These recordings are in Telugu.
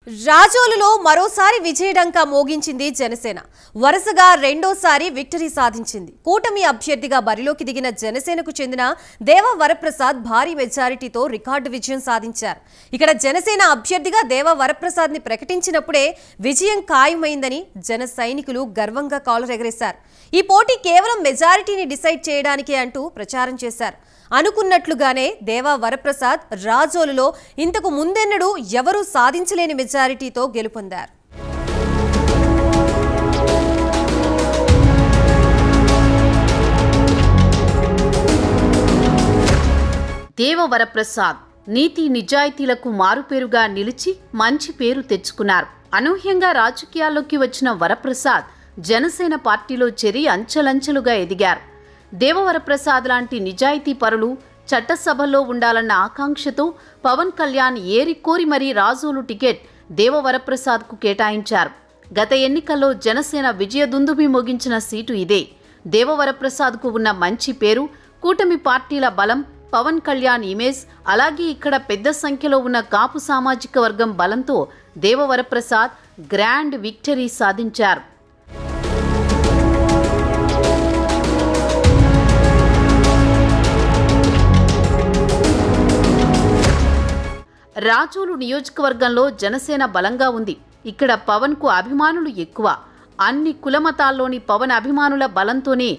రాజోలులో మరోసారి విజయడంకా మోగించింది జనసేన. వరుసగా రెండోసారి విక్టరీ సాధించింది. కూటమి అభ్యర్థిగా బరిలోకి దిగిన జనసేనకు చెందిన దేవ వరప్రసాద్ భారీ మెజారిటీతో రికార్డు విజయం సాధించారు. ఇక్కడ జనసేన అభ్యర్థిగా దేవ వరప్రసాద్ ని ప్రకటించినప్పుడే విజయం ఖాయమైందని జన సైనికులు గర్వంగా కాలరెగరేశారు. ఈ పోటీ కేవలం మెజారిటీని డిసైడ్ చేయడానికే అంటూ ప్రచారం చేశారు. అనుకున్నట్లుగానే దేవ వరప్రసాద్ రాజోలులో ఇంతకు ముందెన్నడూ ఎవరూ సాధించలేని మెజారిటీతో గెలుపొందారు. దేవ వరప్రసాద్ నీతి నిజాయితీలకు మారుపేరుగా నిలిచి మంచి పేరు తెచ్చుకున్నారు. అనూహ్యంగా రాజకీయాల్లోకి వచ్చిన వరప్రసాద్ జనసేన పార్టీలో చేరి అంచెలంచెలుగా ఎదిగారు. దేవవరప్రసాద్ లాంటి నిజాయితీ పరులు చట్టసభలో ఉండాలన్న ఆకాంక్షతో పవన్ కళ్యాణ్ ఏరికోరి మరీ రాజోలు టికెట్ దేవవరప్రసాద్కు కేటాయించారు. గత ఎన్నికల్లో జనసేన విజయదుందుభి మోగించిన సీటు ఇదే. దేవవరప్రసాద్కు ఉన్న మంచి పేరు, కూటమి పార్టీల బలం, పవన్ కళ్యాణ్ ఇమేజ్, అలాగే ఇక్కడ పెద్ద సంఖ్యలో ఉన్న కాపు సామాజిక వర్గం బలంతో దేవవరప్రసాద్ గ్రాండ్ విక్టరీ సాధించారు. రాజోలు నియోజకవర్గంలో జనసేన బలంగా ఉంది. ఇక్కడ పవన్కు అభిమానులు ఎక్కువ. అన్ని కులమతాల్లోని పవన్ అభిమానుల బలంతోనే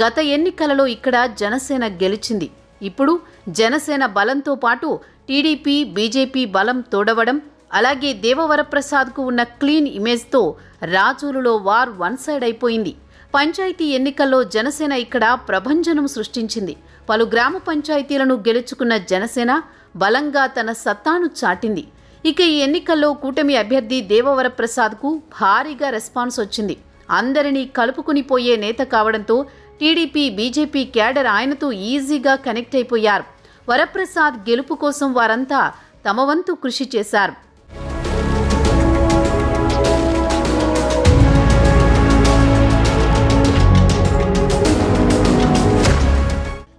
గత ఎన్నికలలో ఇక్కడ జనసేన గెలిచింది. ఇప్పుడు జనసేన బలంతో పాటు టీడీపీ, బీజేపీ బలం తోడవడం, అలాగే దేవవరప్రసాద్కు ఉన్న క్లీన్ ఇమేజ్తో రాజోలులో వార్ వన్ సైడ్ అయిపోయింది. పంచాయతీ ఎన్నికల్లో జనసేన ఇక్కడ ప్రభంజనం సృష్టించింది. పలు గ్రామ పంచాయతీలను గెలుచుకున్న జనసేన బలంగా తన సత్తాను చాటింది. ఇక ఈ ఎన్నికల్లో కూటమి అభ్యర్థి దేవవరప్రసాద్కు భారీగా రెస్పాన్స్ వచ్చింది. అందరినీ కలుపుకుని పోయే నేత కావడంతో టీడీపీ, బీజేపీ క్యాడర్ ఆయనతో ఈజీగా కనెక్ట్ అయిపోయారు. వరప్రసాద్ గెలుపు కోసం వారంతా తమ వంతు కృషి చేశారు.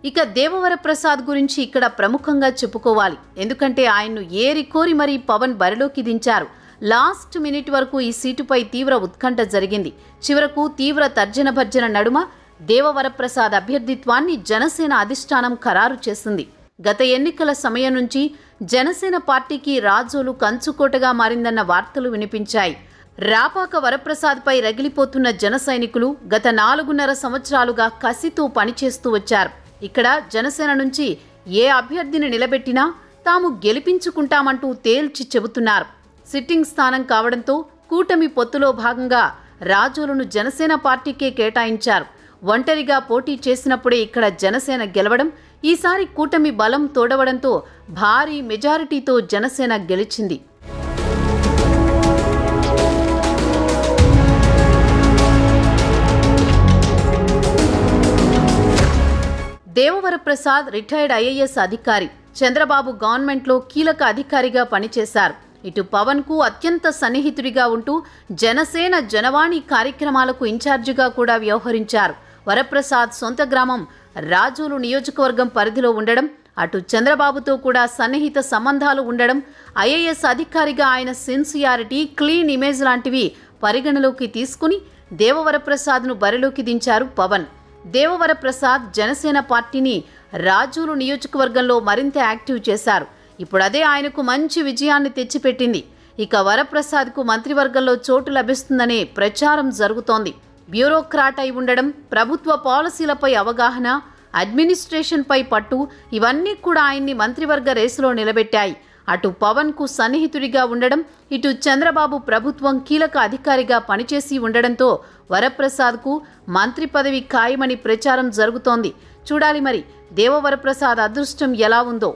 ఇక దేవవరప్రసాద్ గురించి ఇక్కడ ప్రముఖంగా చెప్పుకోవాలి. ఎందుకంటే ఆయన్ను ఏరికోరి మరీ పవన్ బరిలోకి దించారు. లాస్ట్ మినిట్ వరకు ఈ సీటుపై తీవ్ర ఉత్కంఠ జరిగింది. చివరకు తీవ్ర తర్జన భర్జన నడుమ దేవవరప్రసాద్ అభ్యర్థిత్వాన్ని జనసేన అధిష్టానం ఖరారు చేసింది. గత ఎన్నికల సమయం నుంచి జనసేన పార్టీకి రాజోలు కంచుకోటగా మారిందన్న వార్తలు వినిపించాయి. రాపాక వరప్రసాద్పై రగిలిపోతున్న జన సైనికులు గత 4.5 సంవత్సరాలుగా కసితో పనిచేస్తూ వచ్చారు. ఇక్కడ జనసేన నుంచి ఏ అభ్యర్థిని నిలబెట్టినా తాము గెలిపించుకుంటామంటూ తేల్చి చెబుతున్నారు. సిట్టింగ్ స్థానం కావడంతో కూటమి పొత్తులో భాగంగా రాజోలును జనసేన పార్టీకే కేటాయించారు. ఒంటరిగా పోటీ చేసినప్పుడే ఇక్కడ జనసేన గెలవడం, ఈసారి కూటమి బలం తోడవడంతో భారీ మెజారిటీతో జనసేన గెలిచింది. దేవవరప్రసాద్ రిటైర్డ్ ఐఏఎస్ అధికారి. చంద్రబాబు గవర్నమెంట్లో కీలక అధికారిగా పనిచేశారు. ఇటు పవన్కు అత్యంత సన్నిహితుడిగా ఉంటూ జనసేన జనవాణి కార్యక్రమాలకు ఇన్ఛార్జిగా కూడా వ్యవహరించారు. వరప్రసాద్ సొంత గ్రామం రాజోలు నియోజకవర్గం పరిధిలో ఉండడం, అటు చంద్రబాబుతో కూడా సన్నిహిత సంబంధాలు ఉండడం, ఐఏఎస్ అధికారిగా ఆయన సిన్సియారిటీ, క్లీన్ ఇమేజ్ లాంటివి పరిగణలోకి తీసుకుని దేవవరప్రసాద్ను బరిలోకి దించారు పవన్. దేవవరప్రసాద్ జనసేన పార్టీని రాజోలు నియోజకవర్గంలో మరింత యాక్టివ్ చేశారు. ఇప్పుడు అదే ఆయనకు మంచి విజయాన్ని తెచ్చిపెట్టింది. ఇక వరప్రసాద్కు మంత్రివర్గంలో చోటు లభిస్తుందనే ప్రచారం జరుగుతోంది. బ్యూరోక్రాట్ అయి ఉండడం, ప్రభుత్వ పాలసీలపై అవగాహన, అడ్మినిస్ట్రేషన్పై పట్టు, ఇవన్నీ కూడా ఆయన్ని మంత్రివర్గ రేసులో నిలబెట్టాయి. అటు పవన్కు సన్నిహితుడిగా ఉండడం, ఇటు చంద్రబాబు ప్రభుత్వం కీలక అధికారిగా పనిచేసి ఉండడంతో వరప్రసాద్కు మంత్రి పదవి ఖాయమని ప్రచారం జరుగుతోంది. చూడాలి మరి దేవవరప్రసాద్ అదృష్టం ఎలా ఉందో.